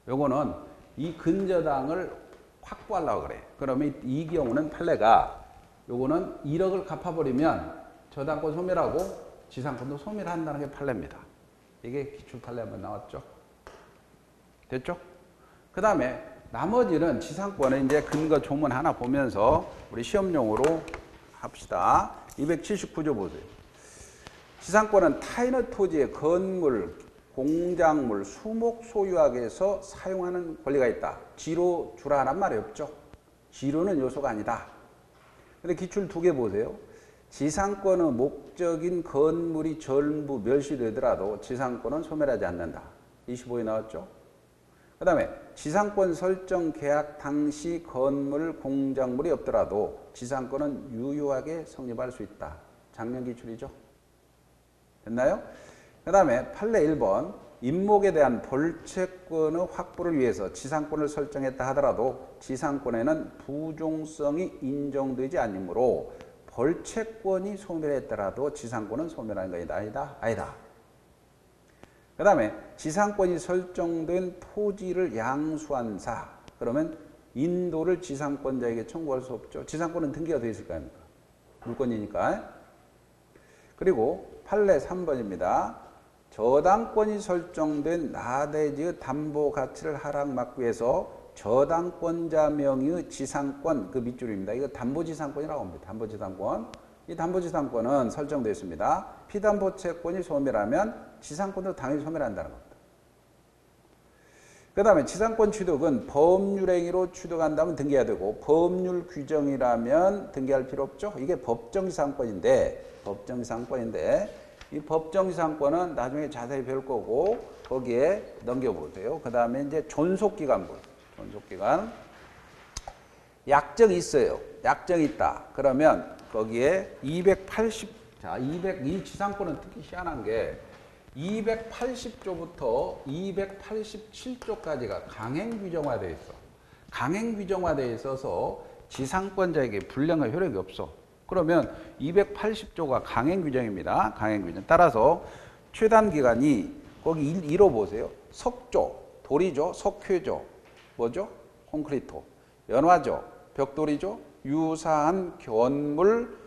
요거는 이 근저당을 확보하려고 그래. 그러면 이 경우는 판례가 요거는 1억을 갚아버리면 저당권 소멸하고 지상권도 소멸한다는 게 판례입니다. 이게 기출 판례 한번 나왔죠. 됐죠? 그 다음에 나머지는 지상권은 이제 근거 조문 하나 보면서 우리 시험용으로 합시다. 279조 보세요. 지상권은 타인의 토지의 건물, 공작물, 수목 소유하기 위해서 사용하는 권리가 있다. 지로 주라란 말이 없죠. 지로는 요소가 아니다. 근데 기출 두 개 보세요. 지상권의 목적인 건물이 전부 멸시되더라도 지상권은 소멸하지 않는다. 25에 나왔죠. 그 다음에 지상권 설정 계약 당시 건물, 공작물이 없더라도 지상권은 유효하게 성립할 수 있다. 작년 기출이죠. 됐나요? 그 다음에 판례 1번 임목에 대한 벌채권의 확보를 위해서 지상권을 설정했다 하더라도 지상권에는 부종성이 인정되지 않으므로 벌채권이 소멸했더라도 지상권은 소멸한 것이다. 아니다? 아니다. 그 다음에 지상권이 설정된 토지를 양수한 사. 그러면 인도를 지상권자에게 청구할 수 없죠. 지상권은 등기가 되어 있을 거 아닙니까? 물권이니까. 그리고 판례 3번입니다. 저당권이 설정된 나대지의 담보 가치를 하락 막기 위해서 저당권자 명의의 지상권, 그 밑줄입니다. 이거 담보지상권이라고 합니다. 담보지상권. 이 담보지상권은 설정되어 있습니다. 피담보채권이 소멸하면 지상권도 당연히 소멸한다는 겁니다. 그 다음에 지상권 취득은 법률행위로 취득한다면 등기해야 되고 법률 규정이라면 등기할 필요 없죠. 이게 법정지상권인데 이 법정지상권은 나중에 자세히 배울 거고 거기에 넘겨보세요. 그 다음에 이제 존속기간분. 존속기간. 약정이 있어요. 약정이 있다. 그러면 거기에 280, 이 지상권은 특히 희한한 게 280조부터 287조까지가 강행규정화되어 있어. 강행규정화되어 있어서 지상권자에게 불량한 효력이 없어. 그러면 280조가 강행규정입니다. 강행규정. 따라서 최단기간이 거기 1호 보세요. 석조, 돌이죠. 석회죠. 뭐죠? 콘크리트. 연화죠. 벽돌이죠. 유사한 견물,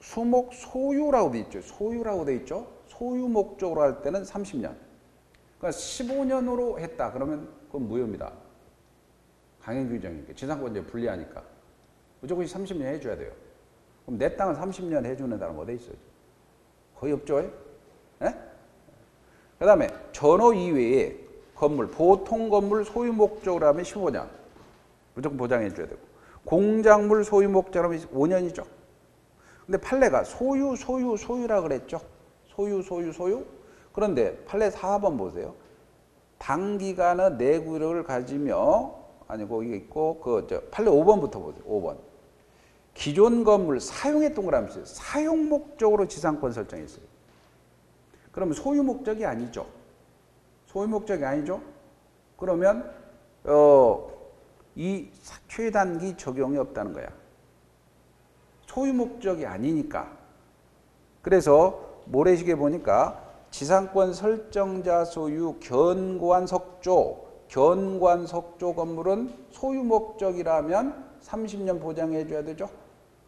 수목 소유라고 돼 있죠. 소유라고 돼 있죠. 소유 목적으로 할 때는 30년. 그러니까 15년으로 했다. 그러면 그건 무효입니다. 강행 규정이니까. 지상권자 불리하니까. 무조건 30년 해줘야 돼요. 그럼 내 땅을 30년 해주는 사람 어디 있어요? 거의 없죠. 예? 그 다음에 전호 이외에 건물, 보통 건물 소유 목적으로 하면 15년. 무조건 보장해 줘야 되고. 공작물 소유 목적으로 하면 5년이죠. 근데 판례가 소유라 그랬죠. 소유. 그런데 판례 4번 보세요. 단기간의 내구력을 가지며, 아니고 이게 있고, 판례 5번부터 보세요. 5번. 기존 건물 사용에 동그라미 있어요. 사용 목적으로 지상권 설정했어요. 그러면 소유 목적이 아니죠. 소유 목적이 아니죠. 그러면 이 최단기 적용이 없다는 거야. 소유 목적이 아니니까. 그래서 모래시계 보니까 지상권 설정자 소유 견고한 석조 건물은 소유 목적이라면 30년 보장해 줘야 되죠.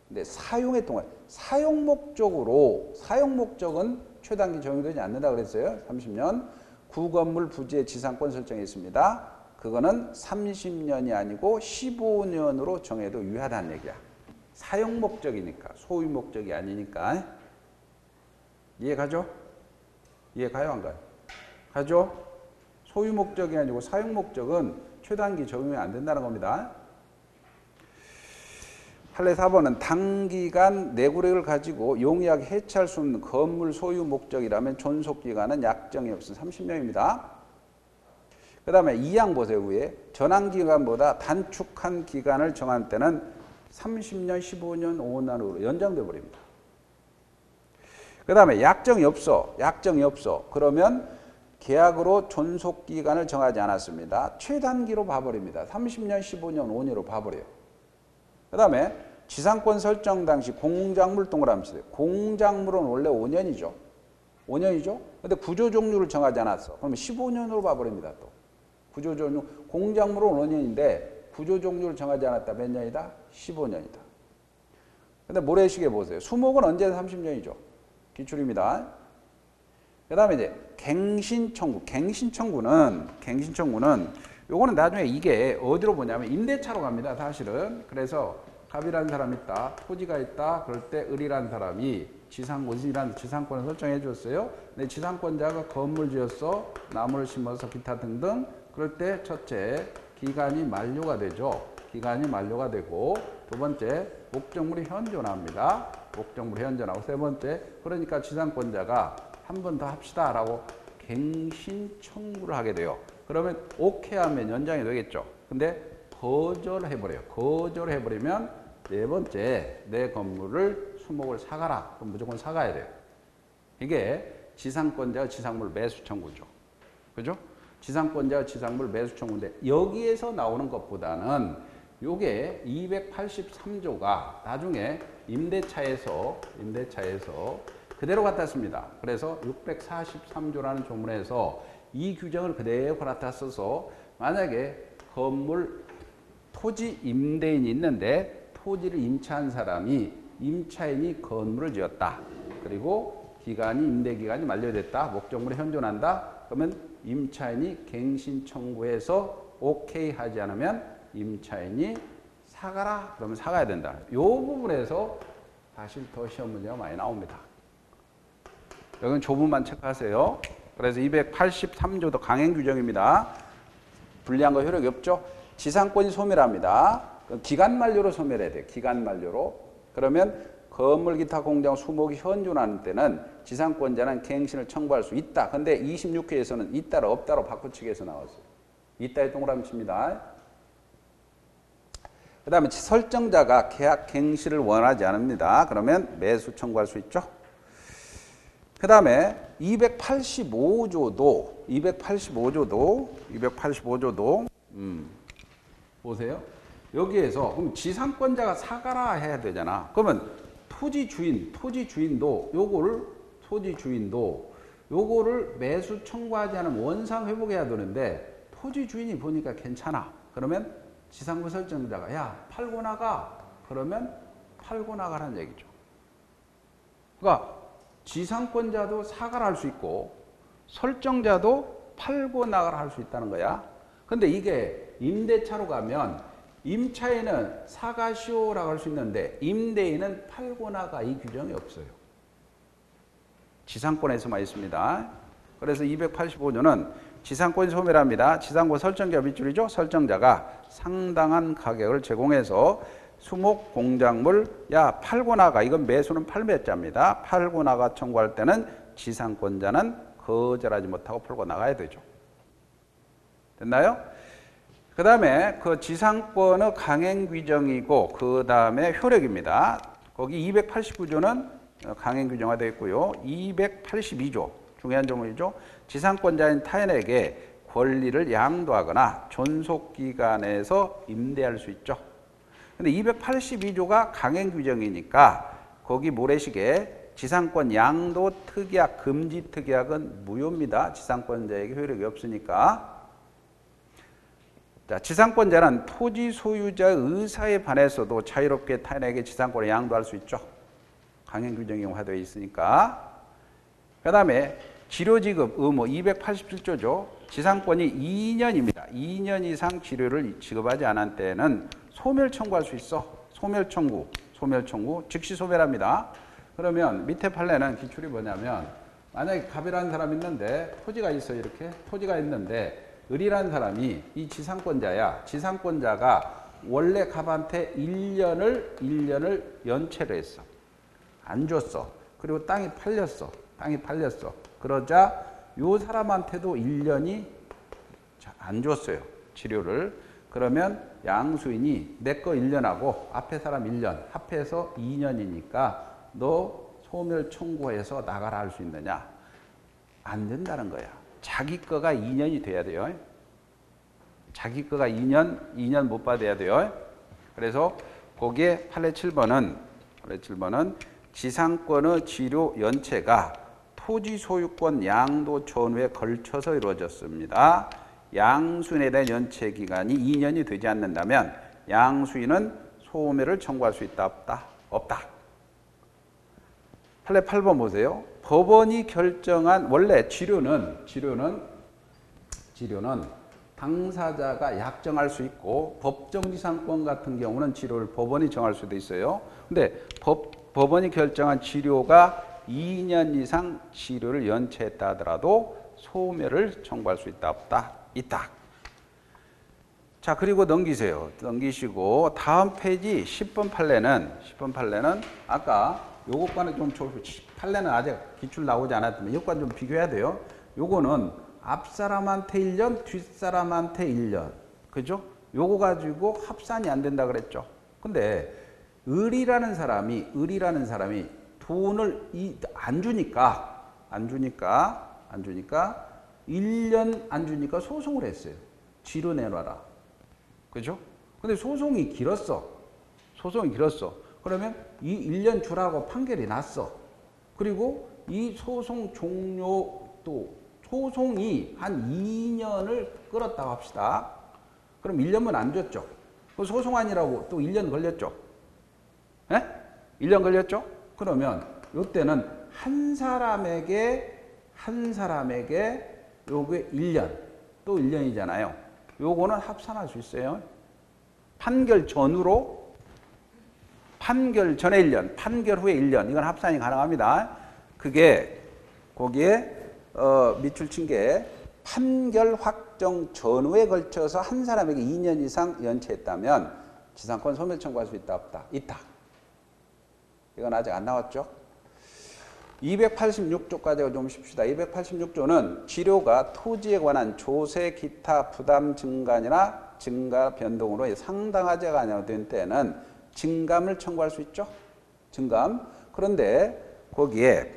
근데 사용의 동안 사용 목적은 최단기 적용되지 않는다 그랬어요. 30년. 구건물 부지의 지상권 설정했습니다. 그거는 30년이 아니고 15년으로 정해도 유효하다는 얘기야. 사용 목적이니까, 소유 목적이 아니니까. 이해가죠? 이해 가요, 안 가요? 가죠? 소유 목적이 아니고 사용 목적은 최단기 적용이 안 된다는 겁니다. 판례 4번은 단기간 내구력을 가지고 용이하게 해체할 수 없는 건물 소유 목적이라면 존속기간은 약정이 없음 30년입니다. 그 다음에 2항 보세요. 위에 전환기간보다 단축한 기간을 정한 때는 30년, 15년, 5년으로 연장돼 버립니다. 그 다음에 약정이 없어. 그러면 계약으로 존속기간을 정하지 않았습니다. 최단기로 봐버립니다. 30년, 15년, 5년으로 봐버려요. 그 다음에 지상권 설정 당시 공작물 동그라미 치세요. 공작물은 원래 5년이죠. 5년이죠. 근데 구조 종류를 정하지 않았어. 그러면 15년으로 봐버립니다. 또 구조 종류 공작물은 5년인데 구조 종류를 정하지 않았다. 몇 년이다? 15년이다. 근데 모래시계 보세요. 수목은 언제나 30년이죠. 기출입니다. 그 다음에 이제 갱신청구. 갱신청구는 요거는 나중에 이게 어디로 보냐면 임대차로 갑니다. 사실은. 그래서 갑이라는 사람이 있다. 토지가 있다. 그럴 때 을이라는 사람이 지상권을 설정해 줬어요. 근데 지상권자가 건물 지었어. 나무를 심어서 기타 등등. 그럴 때 첫째 기간이 만료가 되죠. 기간이 만료가 되고 두 번째 목적물이 현존합니다. 목적물이 현존하고 세 번째 그러니까 지상권자가 한 번 더 합시다 라고 갱신 청구를 하게 돼요. 그러면 오케이 하면 연장이 되겠죠. 근데 거절해버려요. 거절해버리면 네 번째 내 건물을 수목을 사가라. 그럼 무조건 사가야 돼요. 이게 지상권자가 지상물 매수 청구죠. 그죠? 지상권자가 지상물 매수 청구인데 여기에서 나오는 것보다는 요게 283조가 나중에 임대차에서 그대로 갖다 씁니다. 그래서 643조라는 조문에서 이 규정을 그대로 갖다 써서 만약에 건물 토지 임대인이 있는데 토지를 임차한 사람이 임차인이 건물을 지었다. 그리고 임대기간이 만료됐다. 목적물이 현존한다. 그러면 임차인이 갱신 청구해서 오케이 하지 않으면 임차인이 사가라. 그러면 사가야 된다. 이 부분에서 사실 더 시험 문제가 많이 나옵니다. 여기는 조문만 체크하세요. 그래서 283조도 강행 규정입니다. 불리한 거 효력이 없죠. 지상권이 소멸합니다. 기간 만료로 소멸해야 돼요. 기간 만료로. 그러면 건물 기타 공장 수목이 현존하는 때는 지상권자는 갱신을 청구할 수 있다. 근데 26회에서는 있다를 없다로 바꾸치기해서 나왔어요. 있다에 동그라미 칩니다. 그 다음에 설정자가 계약 갱신을 원하지 않습니다. 그러면 매수 청구할 수 있죠. 그 다음에 285조도 보세요. 여기에서 그럼 지상권자가 사가라 해야 되잖아. 그러면 토지주인도 요거를 매수 청구하지 않으면 원상 회복해야 되는데 토지주인이 보니까 괜찮아. 그러면 지상권 설정자가 야 팔고 나가. 그러면 팔고 나가라는 얘기죠. 그러니까 지상권자도 사가라 할 수 있고 설정자도 팔고 나가라 할 수 있다는 거야. 근데 이게 임대차로 가면 임차인은 사가시오라고 할 수 있는데 임대인은 팔고 나가 이 규정이 없어요. 지상권에서만 있습니다. 그래서 285조는 지상권이 소멸합니다. 지상권 설정자 밑줄이죠. 설정자가 상당한 가격을 제공해서 수목 공작물 팔고 나가. 이건 매수는 팔매자입니다. 팔고 나가 청구할 때는 지상권자는 거절하지 못하고 팔고 나가야 되죠. 됐나요? 그 다음에 그 지상권의 강행 규정이고 그 다음에 효력입니다. 거기 289조는 강행 규정화 되어 있고요. 282조 중요한 조문이죠. 지상권자인 타인에게 권리를 양도하거나 존속기간에서 임대할 수 있죠. 근데 282조가 강행 규정이니까 거기 모래시계 지상권 양도 특약, 금지 특약은 무효입니다. 지상권자에게 효력이 없으니까. 자, 지상권자는 토지 소유자의 의사에 반해서도 자유롭게 타인에게 지상권을 양도할 수 있죠. 강행 규정이 용화되어 있으니까. 그 다음에 치료지급 의무 287조죠. 지상권이 2년입니다. 2년 이상 치료를 지급하지 않은 때는 소멸 청구할 수 있어. 소멸 청구 즉시 소멸합니다. 그러면 밑에 판례는 기출이 뭐냐면 만약에 갑이라는 사람이 있는데 토지가 있어. 이렇게 토지가 있는데 을이라는 사람이 이 지상권자야. 지상권자가 원래 갑한테 1년을 연체를 했어. 안 줬어. 그리고 땅이 팔렸어. 그러자 요 사람한테도 1년이 안 줬어요. 치료를. 그러면 양수인이 내 거 1년하고 앞에 사람 1년 합해서 2년이니까 너 소멸 청구해서 나가라 할 수 있느냐? 안 된다는 거야. 자기 거가 2년이 돼야 돼요. 자기 거가 2년 못 받아야 돼요. 그래서 거기에 판례 7번은 지상권의 지료 연체가 토지 소유권 양도 전후에 걸쳐서 이루어졌습니다. 양수인에 대한 연체 기간이 2년이 되지 않는다면 양수인은 소멸을 청구할 수 있다, 없다? 없다. 판례 8번 보세요. 법원이 결정한 원래 지료는 당사자가 약정할 수 있고 법정지상권 같은 경우는 지료를 법원이 정할 수도 있어요. 근데 법원이 결정한 지료가 2년 이상 지료를 연체했다 하더라도 소멸을 청구할 수 있다, 없다? 있다. 자, 그리고 넘기시고 다음 페이지 10번 판례는 아까 요것과는 좀 판례는 아직 기출 나오지 않았지만 이것과는 좀 비교해야 돼요. 요거는 앞사람한테 1년, 뒷사람한테 1년. 그죠? 요거 가지고 합산이 안 된다 그랬죠. 근데 을이라는 사람이 돈을 안 주니까 1년 안 주니까 소송을 했어요. 지로 내놔라. 그죠? 근데 소송이 길었어. 그러면 이 1년 주라고 판결이 났어. 그리고 이 소송 종료도 소송이 한 2년을 끌었다고 합시다. 그럼 1년만 안 줬죠. 소송 아니라고 또 1년 걸렸죠. 예? 1년 걸렸죠? 그러면 이때는 한 사람에게 요게 1년, 또 1년이잖아요. 요거는 합산할 수 있어요. 판결 전에 1년, 판결 후에 1년. 이건 합산이 가능합니다. 그게 거기에 밑줄 친 게 판결 확정 전후에 걸쳐서 한 사람에게 2년 이상 연체했다면 지상권 소멸 청구할 수 있다, 없다? 있다. 이건 아직 안 나왔죠? 286조까지 좀 쉽시다. 286조는 지료가 토지에 관한 조세, 기타 부담 증가나 증가 변동으로 상당하지 않은 때는 증감을 청구할 수 있죠. 증감. 그런데 거기에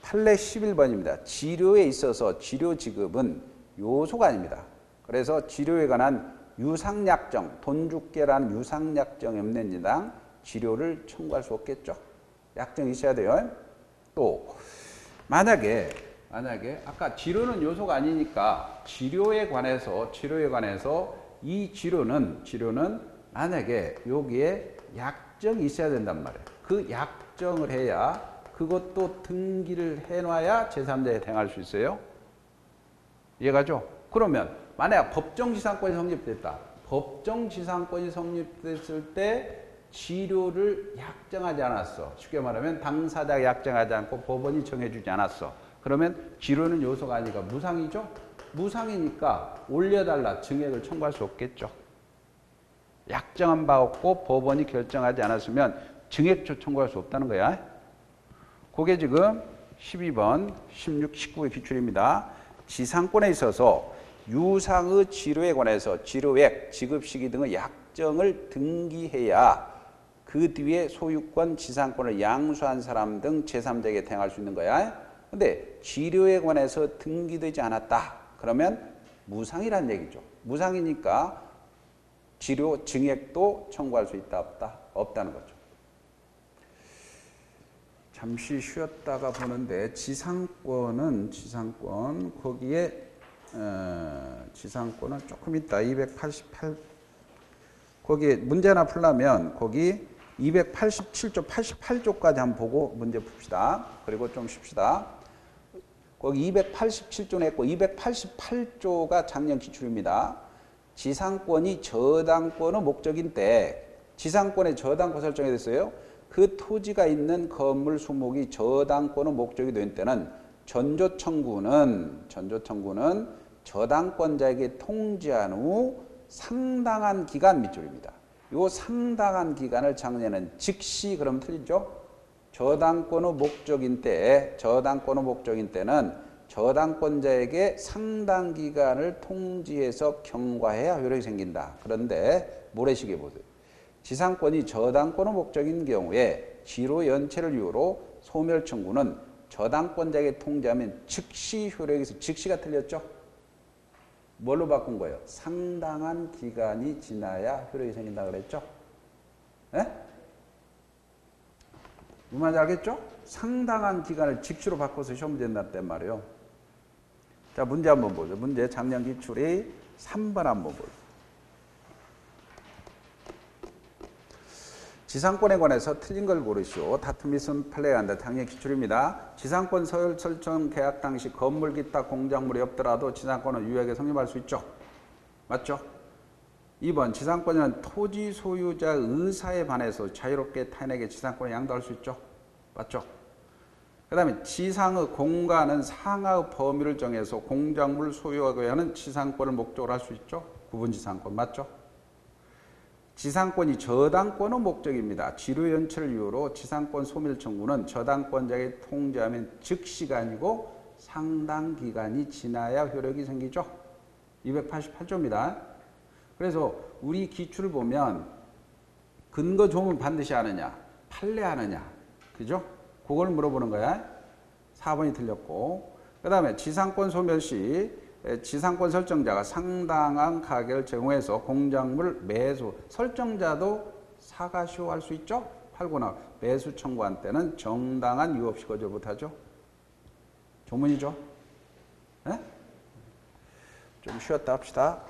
판례 11번입니다. 지료에 있어서 지료 지급은 요소가 아닙니다. 그래서 지료에 관한 유상약정, 돈 줄게라는 유상약정이 없는 이상 지료를 청구할 수 없겠죠. 약정이 있어야 돼요. 또 만약에 아까 지료는 요소가 아니니까 지료에 관해서 이 지료는 만약에 여기에 약정이 있어야 된단 말이에요. 그 약정을 해야 그것도 등기를 해놔야 제3자에 행할 수 있어요. 이해가죠? 그러면 만약 법정지상권이 성립됐다. 법정지상권이 성립됐을 때 지료를 약정하지 않았어. 쉽게 말하면 당사자가 약정하지 않고 법원이 정해주지 않았어. 그러면 지료는 요소가 아니니까 무상이죠? 무상이니까 올려달라 증액을 청구할 수 없겠죠. 약정한 바 없고 법원이 결정하지 않았으면 증액 청구할 수 없다는 거야. 그게 지금 12번, 16, 19의 기출입니다. 지상권에 있어서 유상의 지료에 관해서 지료액, 지급시기 등의 약정을 등기해야 그 뒤에 소유권, 지상권을 양수한 사람 등 제3자에게 행할 수 있는 거야. 근데 지료에 관해서 등기되지 않았다. 그러면 무상이라는 얘기죠. 무상이니까 지료 증액도 청구할 수 있다, 없다? 없다는 거죠. 잠시 쉬었다가 보는데 지상권 거기에 지상권은 조금 있다. 288 거기에 문제 하나 풀려면 거기 287조 88조까지 한번 보고 문제 풉시다. 그리고 좀 쉽시다. 거기 287조는 했고 288조가 작년 기출입니다. 지상권이 저당권의 목적인 때 지상권의 저당권 설정이 됐어요. 그 토지가 있는 건물 수목이 저당권의 목적이 된 때는 전조 청구는 저당권자에게 통지한 후 상당한 기간 밑줄입니다. 요 상당한 기간을 정리하는 즉시 그럼 틀리죠? 저당권의 목적인 때는 저당권자에게 상당 기간을 통지해서 경과해야 효력이 생긴다. 그런데 모래시계 보세요. 지상권이 저당권의 목적인 경우에 지로 연체를 이유로 소멸 청구는 저당권자에게 통지하면 즉시 효력이 있어. 즉시가 틀렸죠? 뭘로 바꾼 거예요? 상당한 기간이 지나야 효력이 생긴다 그랬죠? 예? 이 말인지 알겠죠? 상당한 기간을 즉시로 바꿔서 시험 문제 냈단 말이에요. 자, 문제 한번 보죠. 문제 작년 기출이 3번 한번 보죠. 지상권에 관해서 틀린 걸 고르시오. 다툼이 있으면 플레이한다. 작년 기출입니다. 지상권 서열 설정 계약 당시 건물 기타 공작물이 없더라도 지상권은 유효하게 성립할 수 있죠. 맞죠? 2번 지상권은 토지 소유자 의사에 반해서 자유롭게 타인에게 지상권을 양도할 수 있죠. 맞죠? 그 다음에 지상의 공간은 상하의 범위를 정해서 공작물을 소유하기 위한 지상권을 목적으로 할 수 있죠. 구분지상권 맞죠? 지상권이 저당권의 목적입니다. 지루 연체를 이유로 지상권 소멸 청구는 저당권자에게 통지하면 즉시가 아니고 상당 기간이 지나야 효력이 생기죠. 288조입니다. 그래서 우리 기출을 보면 근거 조문 반드시 하느냐, 판례하느냐, 그죠? 그걸 물어보는 거야. 4번이 틀렸고. 그 다음에 지상권 소멸 시 지상권 설정자가 상당한 가격을 제공해서 공작물 매수, 설정자도 사가시효할 수 있죠? 팔거나 매수 청구한 때는 정당한 이유 없이 거절 못하죠? 조문이죠? 네? 좀 쉬었다 합시다.